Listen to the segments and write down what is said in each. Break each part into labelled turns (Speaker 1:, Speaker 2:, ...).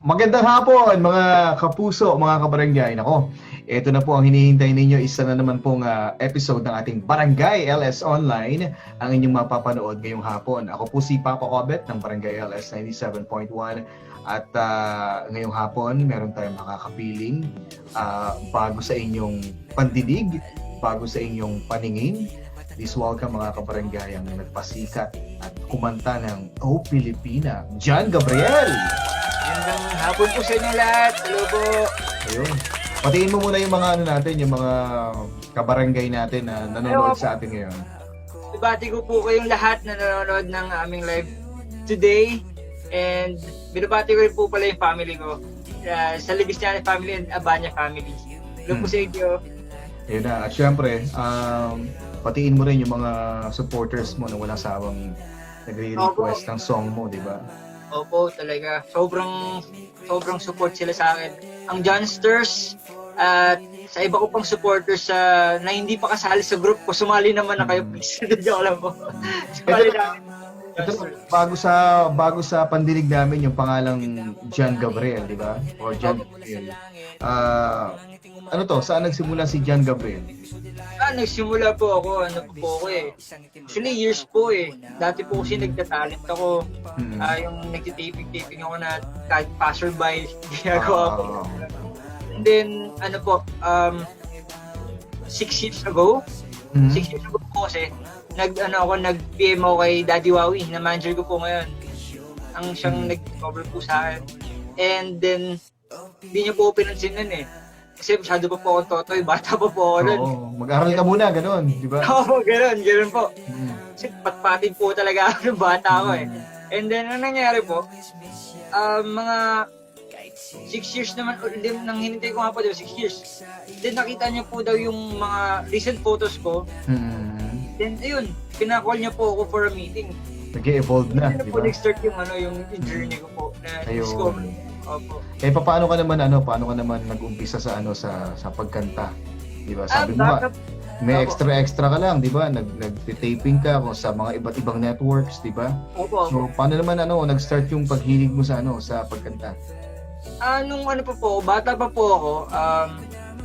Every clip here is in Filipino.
Speaker 1: Magandang hapon mga kapuso, mga kabarangay. Nako, ito na po ang hinihintay ninyo. Isa na naman pong episode ng ating Barangay LS Online ang inyong mapapanood ngayong hapon. Ako po si Papa Obet ng Barangay LS 97.1 at ngayong hapon meron tayong makakapiling bago sa inyong pandinig, bago sa inyong paningin. Please welcome mga kabarangay ang nagpasikat at kumanta ng O Pilipina, John Gabriel!
Speaker 2: Magandang hapon po sa inyo lahat. Hello po.
Speaker 1: Ayun. Patiin mo muna yung mga ano natin, yung mga kabarangay natin na nanonood sa atin ngayon.
Speaker 2: Ibati ko po kayong lahat na nanonood ng aming live today. And binabati ko rin po pala yung family ko. Sa Libisñana family and Abanya family. Hello po sa inyo.
Speaker 1: Ayun na. At syempre, patiin mo rin yung mga supporters mo na walang sawang nagre-request ng song mo, di ba?
Speaker 2: Opo, talaga. Sobrang support sila sa akin. Ang Johnsters at sa iba ko pang supporters na hindi pa kasali sa group ko, sumali naman na kayo, please. Joke lang po. Sumali namin.
Speaker 1: Ito, bago sa pandinig namin yung pangalang John Gabriel, di ba? Or John Gabriel. Ano to? Saan nagsimula si John Gabriel?
Speaker 2: Nagsimula po ako, ako eh. Actually, years po eh. Dati po kasi nagtatalent ako. Yung nagtitaping ako na kahit passerby, ginagawa ko. And then, 6 years ago, 6 years ago po kasi, nag-PM ako kay Daddy Wawi, na manager ko po ngayon. Ang siyang nag-cover po sa akin. And then, hindi niya po pinansin nun eh. Kasi masyado pa po akong totoy, bata pa po ako nun.
Speaker 1: Oo, mag-aral ka muna, gano'n, di ba?
Speaker 2: Oo, ganun po. Kasi patpatid po talaga ako ng bata ako eh. And then, ano nangyari po, mga 6 years naman, nang hinintay ko nga po daw, 6 years. Then nakita niya po daw yung mga recent photos ko. Then, ayun, pinakall niya po ako for a meeting.
Speaker 1: Nag-evolve na,
Speaker 2: Then,
Speaker 1: di
Speaker 2: po
Speaker 1: ba?
Speaker 2: nag-start yung, yung journey ko po, na discover. Opo.
Speaker 1: Paano ka naman nag-umpisa sa pagkanta? 'Di ba? Sabi mo nga, may extra ka lang, 'di ba? Nag-taping ka sa mga iba't ibang networks, 'di ba?
Speaker 2: Opo.
Speaker 1: So, paano naman nag-start yung paghilig mo sa pagkanta?
Speaker 2: Nung pa po, bata pa po ako,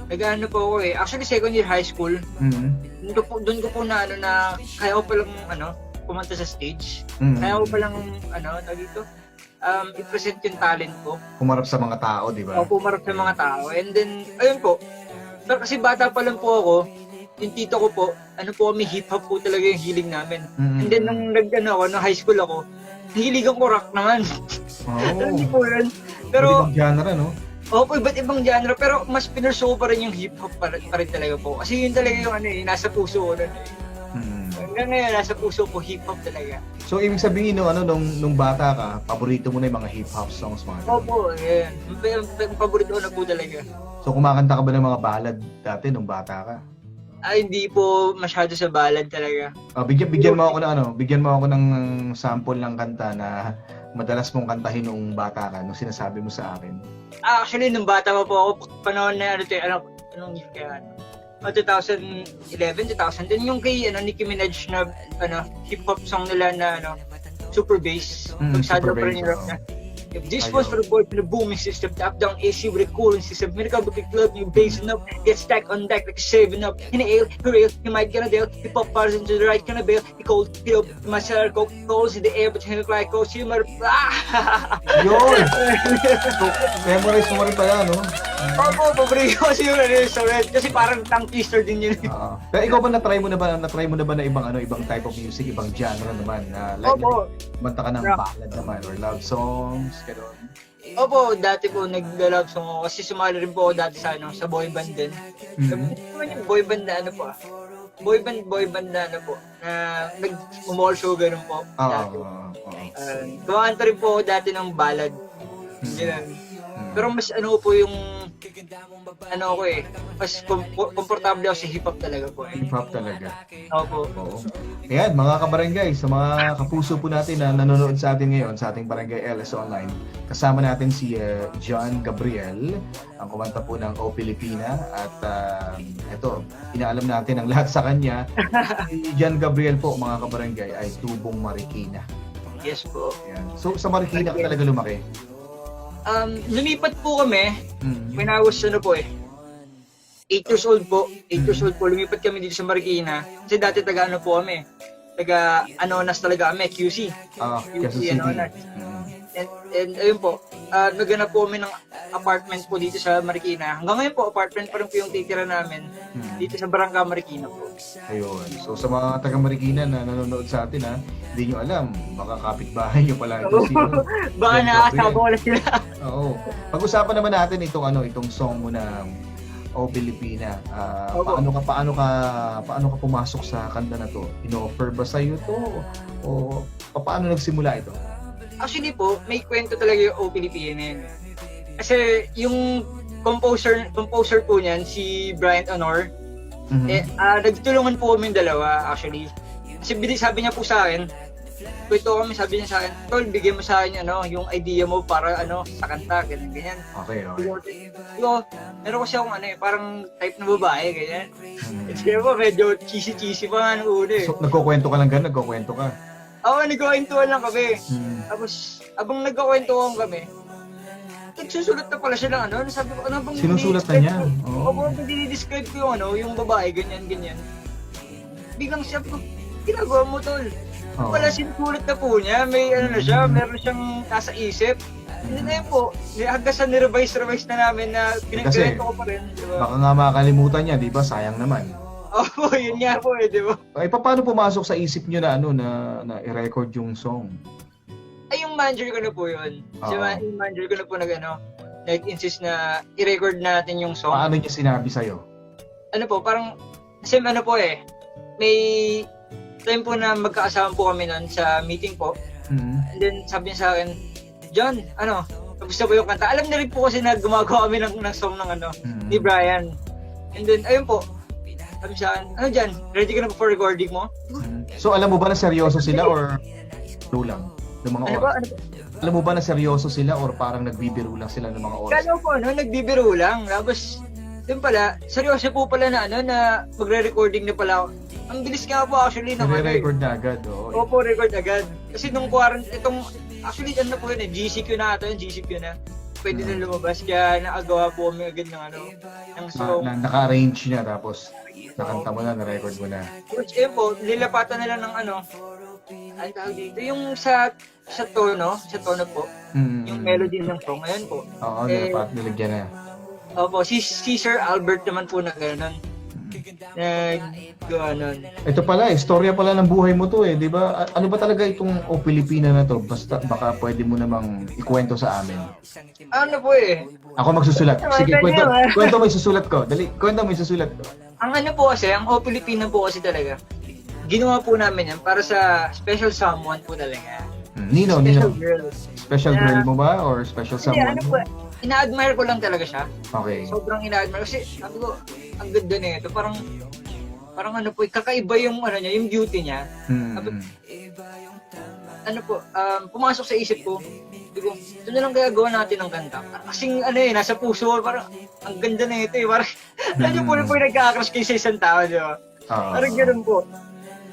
Speaker 2: nag-ano po ako eh. Actually, second year high school. Doon ko po na kaya ko palang kumanta sa stage. Kaya ko palang dito i-present yung talent ko.
Speaker 1: Pumarap sa mga tao, di ba?
Speaker 2: Pumarap sa mga tao. And then, ayun po, kasi bata pa lang po ako, yung tito ko po, kami hip-hop po talaga yung hiling namin. And then, nung nung high school ako, nahiligan ko rock naman. Hindi po yun. Pero,
Speaker 1: ibang genre, no?
Speaker 2: Opo, iba't ibang genre, pero mas pinurso pa rin yung hip-hop pa rin talaga po. Kasi yun talaga yung nasa puso ko nun eh. Hanggang ngayon, nasa puso ko, hip-hop talaga.
Speaker 1: So, ibig sabihin, nung bata ka, paborito mo na yung mga hip-hop songs, mga ganun?
Speaker 2: Opo, yan. Paborito ko na po talaga.
Speaker 1: So, kumakanta ka ba ng mga ballad dati nung bata ka?
Speaker 2: Hindi po masyado sa ballad talaga.
Speaker 1: Bigyan mo ako ng sample ng kanta na madalas mong kantahin nung bata ka, nung sinasabi mo sa akin.
Speaker 2: Actually, nung bata pa po ako, panahon na anong year kaya? 2011, 2010, yung kay Nicki Minaj na hip-hop song nila na Super Bass. Magsado pa rin yung rap na. If this was for the boy from the booming system, top down AC with a cooling system, medical book club, you basing up, get stacked on deck like a saving up. In the ale, for real, you might get a deal. Hip hop bars into the right kind of bail. He cold, hit up, my cellar coke, calls in the air, but you look like coach, you mother.
Speaker 1: Yun! So, memorize mo rin pala, no?
Speaker 2: Opo, paborito ko kasi yung kasi parang tongue twister din yun.
Speaker 1: Pero ikaw ba na-try mo na ba na ibang type of music, ibang genre naman na like kumanta ka ng ballad naman or love songs, gano'n?
Speaker 2: Opo, dati po nag-love song ako kasi sumali rin po ako dati sa boy band din. Yung boy band na boy band na na nag-mall show ganun po. Kumanta rin po ako dati ng ballad. Ganun. Pero mas po yung mas komportable ako sa hip-hop talaga po.
Speaker 1: Hip-hop talaga.
Speaker 2: Opo.
Speaker 1: Oo. Ayan, mga kabarangay, sa mga kapuso po natin na nanonood sa atin ngayon sa ating Barangay LS Online, kasama natin si John Gabriel, ang kumanta po ng O Pilipina, at eto, inaalam natin ang lahat sa kanya. Si John Gabriel po, mga kabarangay, ay tubong Marikina.
Speaker 2: Yes po.
Speaker 1: Ayan. So, sa Marikina ka talaga lumaki?
Speaker 2: Lumipat po kami
Speaker 1: Mm.
Speaker 2: when I was 8 years old po. 8 years old po, lumipat kami dito sa Marikina. Kasi dati taga po kami. Taga Anonas talaga kami, QC.
Speaker 1: Quezon City.
Speaker 2: Anonas.
Speaker 1: Mm.
Speaker 2: And ayun po, naghanap po kami ng apartment po dito sa Marikina. Hanggang ngayon po, apartment pa rin po yung titira namin dito sa Barangka Marikina po.
Speaker 1: Ayun. So sa mga taga Marikina na nanonood sa atin, hindi nyo alam, baka kapitbahay nyo pala ito si
Speaker 2: Baka
Speaker 1: John
Speaker 2: nakasama
Speaker 1: Gabriel.
Speaker 2: ko lang sila.
Speaker 1: Oo. Pag-usapan naman natin itong song mo na O Pilipina.
Speaker 2: Opo.
Speaker 1: Paano ka pumasok sa kanta na to? Ino-offer ba sa iyo to? O paano nagsimula ito?
Speaker 2: Actually po, may kwento talaga yung O Pilipina. Kasi yung composer po niyan, si Bryant Honor,
Speaker 1: Mhm.
Speaker 2: nagtulungan po kami dalawa actually. Kasi sabi niya po sa akin, sabi niya sa akin, Tol, bigyan mo sa akin yung idea mo para sa kanta, ganyan.
Speaker 1: Okay.
Speaker 2: Yo, meron kasi akong parang type na babae, ganyan.
Speaker 1: Mhm.
Speaker 2: Kasi po, medyo cheesy pa nga nung una eh.
Speaker 1: So nagkukwento ka lang ganun, nagkukwento ka.
Speaker 2: Oo, nagkakwentuhan lang kami.
Speaker 1: Mhm.
Speaker 2: Tapos, abang nagkakwentuhan kami, nagsusulat na pala siya ng sabi ko, ano bang
Speaker 1: Sinusulat na niya? Oo.
Speaker 2: Oo, pag dinidescribe ko yung babae, ganyan. Biglang siya ko, ginagawa mo, Tol.
Speaker 1: Oo.
Speaker 2: Wala, sinusulat na po niya, may na siya, meron siyang nasa isip. Hindi na yun po, hanggang sa nirevise na namin na pinagkwento ko pa rin, di ba?
Speaker 1: Baka nga makakalimutan niya, di ba? Sayang naman.
Speaker 2: Oo, yun nga po di ba?
Speaker 1: Ay, paano pumasok sa isip niyo na na i-record yung song?
Speaker 2: Ay, yung manager ko na po yun.
Speaker 1: Oo.
Speaker 2: Yung manager ko na po nag-insist na i-record natin yung song.
Speaker 1: Paano niya sinabi sa'yo?
Speaker 2: Parang, kasi may time po na magkakasama po kami nun sa meeting po.
Speaker 1: Mhm.
Speaker 2: And then, sabi niya sa akin, John, kamusta po yung kanta? Alam na rin po kasi na gumagawa kami ng song ng
Speaker 1: Mhm.
Speaker 2: ni Brian. And then, ayun po, sabi sa akin, John, ready ka na po for recording mo?
Speaker 1: Mhm. So alam mo ba na seryoso sila or biro lang ng mga
Speaker 2: Ano
Speaker 1: oras?
Speaker 2: ba?
Speaker 1: Alam mo ba na seryoso sila or parang nagbibiro lang sila ng mga oras?
Speaker 2: Kala ko nagbibiro lang. Tapos, yun pala, seryoso po pala na magre-recording na pala ako. Ang bilis nga po actually ng
Speaker 1: Nire-record na agad, oo.
Speaker 2: Opo, record agad. Kasi nung actually po yun GCQ na ito, GCQ na. Pwede na lumabas, kaya nakagawa po kami agad ng song.
Speaker 1: Naka-arrange niya tapos nakanta mo na, na-record mo na.
Speaker 2: Which, yun po, nilapatan nila ng ano tawag dito, yung sa tono po, yung melody ng song, ayun po.
Speaker 1: Oo, nilagyan na.
Speaker 2: Opo, si Sir Albert naman po na gano'n. Naggawa nun.
Speaker 1: Ito pala, istorya pala ng buhay mo to di ba? Ano ba talaga itong O Pilipina na to? Basta baka pwede mo namang ikwento sa amin.
Speaker 2: Ano po
Speaker 1: Ako magsusulat. Sige,
Speaker 2: Wala niya,
Speaker 1: kwento mo isusulat ko. Dali, kwento mo isusulat ko.
Speaker 2: ang po kasi, ang O Pilipino po kasi talaga, ginawa po namin yan para sa special someone po talaga.
Speaker 1: Nino.
Speaker 2: Special girl.
Speaker 1: Special girl mo ba? Or special
Speaker 2: Hindi,
Speaker 1: someone mo?
Speaker 2: ina-admire ko lang talaga siya.
Speaker 1: Okay.
Speaker 2: Sobrang ina-admire. Kasi sabi ko, ang ganda na ito. Parang kakaiba yung niya, yung beauty niya. Pumasok sa isip ko. Sabi ko, ito na lang kaya gawa natin ng kanta. Kasing nasa puso ko, parang ang ganda na ito Parang, alam po yung nagka-crush kayo sa isang tao, di ba? Parang ganun po.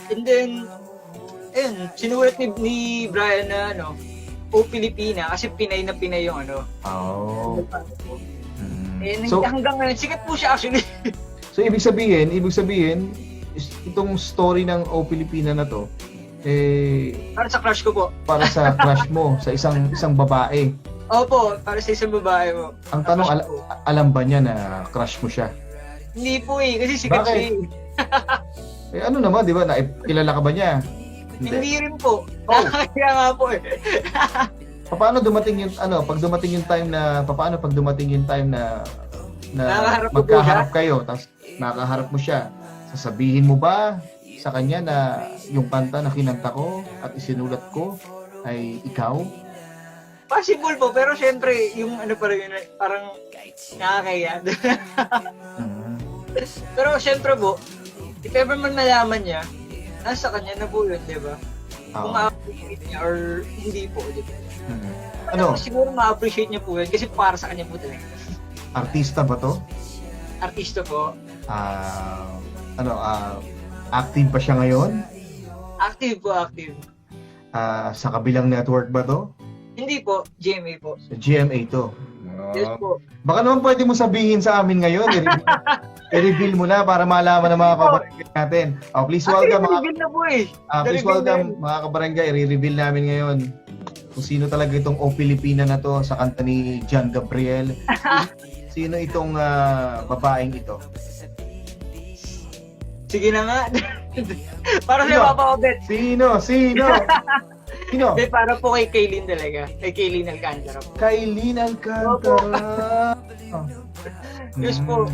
Speaker 2: And then, ayun, sinulat ni Brian na O Pilipina kasi Pinay na Pinay yung
Speaker 1: Oh.
Speaker 2: So, hanggang ngayon, sikat po siya actually.
Speaker 1: So ibig sabihin, itong story ng O Pilipina na to,
Speaker 2: Para sa crush ko po.
Speaker 1: para sa crush mo, sa isang babae.
Speaker 2: Opo, para sa isang babae po.
Speaker 1: Ang tanong, alam ba niya na crush mo siya?
Speaker 2: Hindi po kasi sikat
Speaker 1: Bakit?
Speaker 2: siya
Speaker 1: Ano naman, di ba? Kilala ka ba niya?
Speaker 2: Hindi rin po.
Speaker 1: Oh.
Speaker 2: Kaya nga po
Speaker 1: Paano dumating yung pag dumating yung time na
Speaker 2: Nakaharap mo po
Speaker 1: magkaharap kayo, tapos nakaharap mo siya. Sasabihin mo ba sa kanya na yung kanta na kinanta ko at isinulat ko ay ikaw?
Speaker 2: Possible po, pero syempre, yung parang nakakaya. Pero syempre po, if ever man malaman niya, nasa kanya na po yun, di ba? Kung ma-appreciate niya or hindi po, di ba? Siguro ma-appreciate niya po yun kasi para sa kanya po talaga.
Speaker 1: Artista ba to?
Speaker 2: Artista po.
Speaker 1: Active pa siya ngayon?
Speaker 2: Active po, active.
Speaker 1: Sa kabilang network ba to?
Speaker 2: Hindi po, GMA po.
Speaker 1: Sa GMA to.
Speaker 2: Yes po.
Speaker 1: Baka naman pwede mo sabihin sa amin ngayon. I-reveal mo na para malaman ng mga kabarangay natin. Please welcome
Speaker 2: Reveal na po eh.
Speaker 1: please
Speaker 2: Na-reveal
Speaker 1: welcome
Speaker 2: na
Speaker 1: mga kabarangay. I-reveal namin ngayon kung sino talaga itong O Pilipina na to sa kanta ni John Gabriel. Sino itong babaeng ito?
Speaker 2: Sige na nga. Para
Speaker 1: Sino?
Speaker 2: sa Papa Obet.
Speaker 1: Sino? Sino?
Speaker 2: Hindi, para po kay Kaylin talaga. Kay Kaylin Alcantara po.
Speaker 1: Kaylin Alcantara.
Speaker 2: Yes po.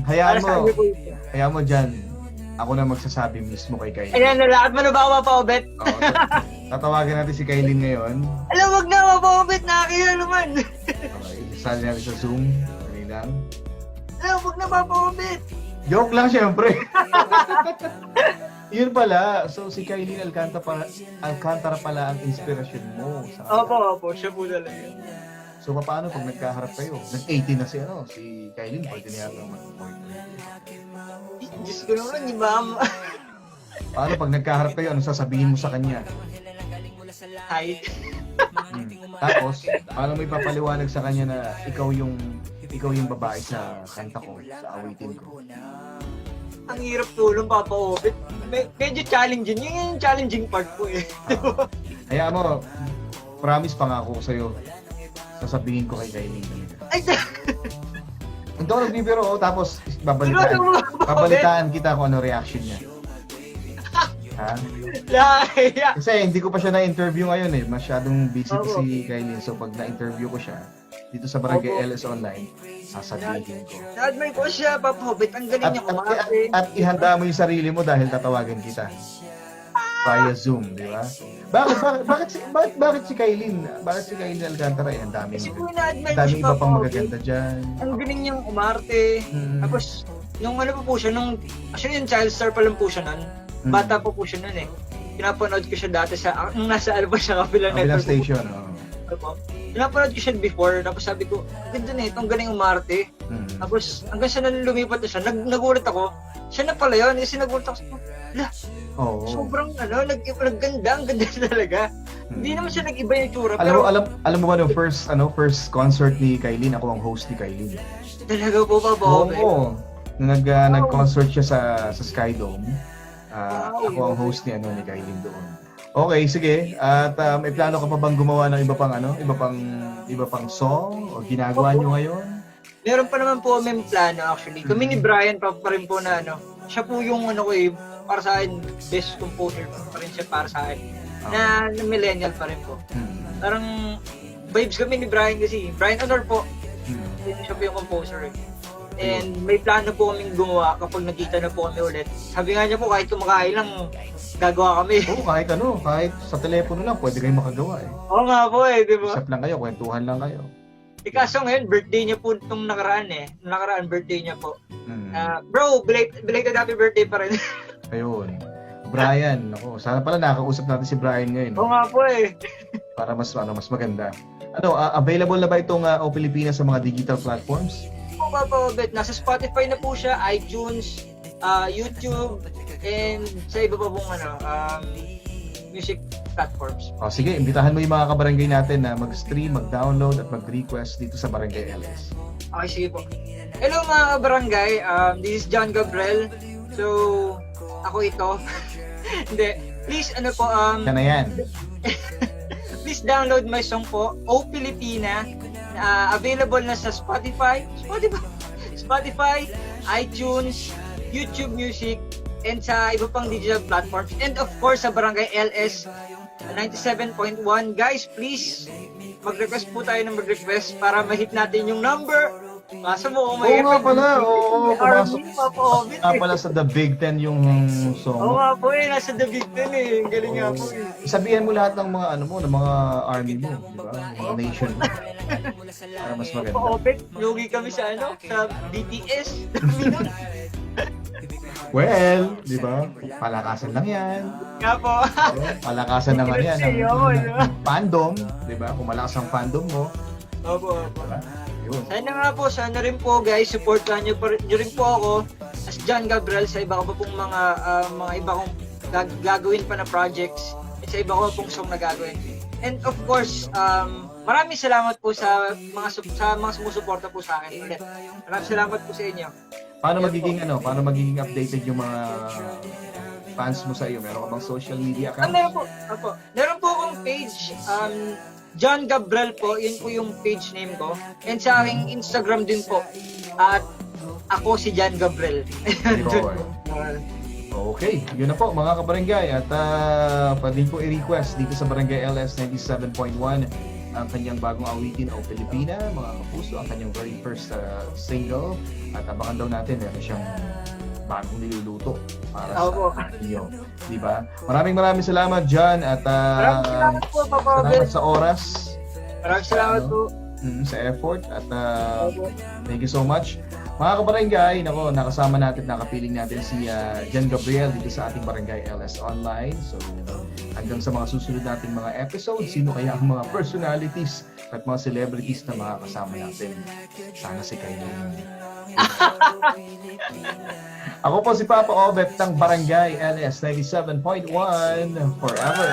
Speaker 1: Hayaan
Speaker 2: Para sa
Speaker 1: mo.
Speaker 2: akin po ito.
Speaker 1: Hayaan mo dyan. Ako na magsasabi mismo kay Kaylin.
Speaker 2: Ayan, lalakad mo na ba ako, Papa Obet?
Speaker 1: Oo, tatawagan natin si Kaylin ngayon.
Speaker 2: Alam, wag na, Papa Obet. Nakakaya naman.
Speaker 1: Okay, isali natin sa Zoom. Dali lang.
Speaker 2: Alam, wag na, Papa Obet.
Speaker 1: Joke lang syempre. Yun pala. So si Kaylin Alcantara pala ang inspirasyon mo.
Speaker 2: Opo, siya po talaga.
Speaker 1: So paano pag nagkaharap kayo? Nag-18 na si Kaylin. Pwede niya ako mag-boyfriend.
Speaker 2: Diyos ko naman, di ba?
Speaker 1: Paano pag nagkaharap kayo? Ano sasabihin mo sa kanya?
Speaker 2: Hi.
Speaker 1: Tapos, paano mo ipapaliwanag sa kanya na ikaw yung babae sa kanta ko, sa awitin ko?
Speaker 2: Ang hirap tulong, Papa Obet. Medyo challenging. Yun yung challenging part po eh.
Speaker 1: Hayaan mo, promise pangako ko sa'yo. Sasabihin ko kay Kaylin talaga.
Speaker 2: Ay,
Speaker 1: Hindi ako nagbibiro, tapos
Speaker 2: Seryoso mo, Papa
Speaker 1: babalitaan kita kung ano reaction niya. Ha?
Speaker 2: Laya.
Speaker 1: Kasi hindi ko pa siya na-interview ngayon eh. Masyadong busy
Speaker 2: Opo.
Speaker 1: si Kaylin. So pag na-interview ko siya, dito sa Barangay
Speaker 2: Opo.
Speaker 1: LS Online, sasabihin ko.
Speaker 2: Na-admire ko siya, Papa Obet. Ang galing niya kumarte.
Speaker 1: At ihanda mo yung sarili mo dahil tatawagan kita. Via Zoom, di ba? Bakit si Kaylin? Bakit si Kaylin Alcantara? Eh, ang daming
Speaker 2: Kasi po na-admire ko
Speaker 1: daming
Speaker 2: siya,
Speaker 1: iba
Speaker 2: Papa
Speaker 1: pang
Speaker 2: Obet.
Speaker 1: magaganda dyan.
Speaker 2: Ang galing niyang umarte. Tapos, nung ano po siya, actually yung child star pa lang po siya nun. Bata po siya nun eh. Pinapanood ko siya dati nung nasa ano pa siya, kabilang
Speaker 1: Kabilang
Speaker 2: network.
Speaker 1: station, oh.
Speaker 2: Po. Pinapanood ko siya before, tapos sabi ko, ganda na ito, ang galing umarte. Tapos, hanggang sa lumipat na siya, nagulat ako, siya na pala yun, kasi nagulat ako,
Speaker 1: Oo.
Speaker 2: sobrang nagganda, ang ganda talaga. Hindi naman siya nag-iba yung tsura,
Speaker 1: Alam mo ba no, first concert ni Kaylin, ako ang host ni Kaylin.
Speaker 2: talaga po ba, Bob?
Speaker 1: Oo. Nag-concert siya sa Skydome. Ako ang host ni Kaylin doon. Okay, sige. At may plano ka pa bang gumawa ng iba pang song o ginagawa niyo ngayon?
Speaker 2: Meron pa naman po may plano actually. Kami ni Brian pa rin po na siya po yung para sa akin, best composer pa rin siya para sa akin. Na millennial pa rin po. Parang vibes kami ni Brian kasi. Brian Honor po. Siya po yung composer eh. And may plano po kaming gumawa kapag nagkita na po kami ulit. Sabi nga niya po kahit kumakain lang, gagawa kami.
Speaker 1: Oo, kahit sa telepono lang, pwede kayo makagawa eh.
Speaker 2: Oo nga po eh, di ba?
Speaker 1: Usap lang kayo, kwentuhan lang kayo.
Speaker 2: Kaso ngayon, birthday niya po itong nakaraan eh. Nakaraan birthday niya po. Bro, belated happy birthday pa rin.
Speaker 1: Ayun. Brian, sana pala nakakausap natin si Brian ngayon.
Speaker 2: Oo nga po eh.
Speaker 1: Para mas maganda. Available na ba itong O Pilipinas sa mga digital platforms?
Speaker 2: Po, Papa Obet, nasa Spotify na po siya, iTunes, YouTube, and sa iba pa pong music platforms.
Speaker 1: Sige, imbitahan mo yung mga kabarangay natin na mag-stream, mag-download at mag-request dito sa Barangay LS.
Speaker 2: Okay, sige po. Hello mga kabarangay, this is John Gabriel. So, ako ito. Hindi. Please,
Speaker 1: Yan na yan.
Speaker 2: please download my song po, O Pilipina. Available na sa Spotify, iTunes, YouTube Music, and sa iba pang digital platforms. And of course, sa Barangay LS 97.1. Guys, please, mag-request po tayo ng mag-request para ma-hit natin yung number. Masa mo kung may
Speaker 1: Oo nga pala, oo.
Speaker 2: Pumasok
Speaker 1: Pala sa The Big Ten yung song.
Speaker 2: Oo nga po eh, nasa The Big Ten eh. Ang galing nga po eh.
Speaker 1: Sabihan mo lahat ng mga ng mga army mo, di ba? Mga nation mo. Para mas maganda.
Speaker 2: Opet, lugi kami sa sa BTS.
Speaker 1: Well, di ba? Palakasan lang yan.
Speaker 2: Nga po.
Speaker 1: Palakasan naman yan.
Speaker 2: Yun.
Speaker 1: Fandom, di ba? Kung malakas ang fandom mo,
Speaker 2: Opo.
Speaker 1: diba? Yun.
Speaker 2: Sana rin po guys, supportahan niyo rin po ako as John Gabriel sa iba ko pa pong mga iba kong gagawin pa na projects at sa iba ko pong song na gagawin. And of course, maraming salamat po sa mga sumusuporta po sa akin ulit. Maraming salamat po sa inyo.
Speaker 1: Paano magiging updated yung mga fans mo sa iyo? Meron ka bang social media account?
Speaker 2: Meron po. Opo. Meron po akong page, John Gabriel po, yun po yung page name ko. And sa aking Instagram din po, at ako si John Gabriel.
Speaker 1: Okay, yun na po mga kabarangay. At pwede po i-request dito sa Barangay LS 97.1 ang kanyang bagong awitin o Pilipina, mga kapuso, ang kanyang very first single. At abangan daw natin, meron siyang bagong niluluto para sa inyo. Di ba? Maraming salamat, John. At
Speaker 2: Maraming salamat po, Papa
Speaker 1: salamat
Speaker 2: Abel.
Speaker 1: sa oras.
Speaker 2: Maraming salamat po.
Speaker 1: Sa effort. At thank you so much. Mga kabarangay, nakasama natin, nakapiling natin si John Gabriel dito sa ating Barangay LS Online. So, hanggang sa mga susunod nating mga episodes, sino kaya ang mga personalities at mga celebrities na makakasama natin? Sana si kayo. Ako po si Papa Obet ng Barangay LS 97.1 Forever.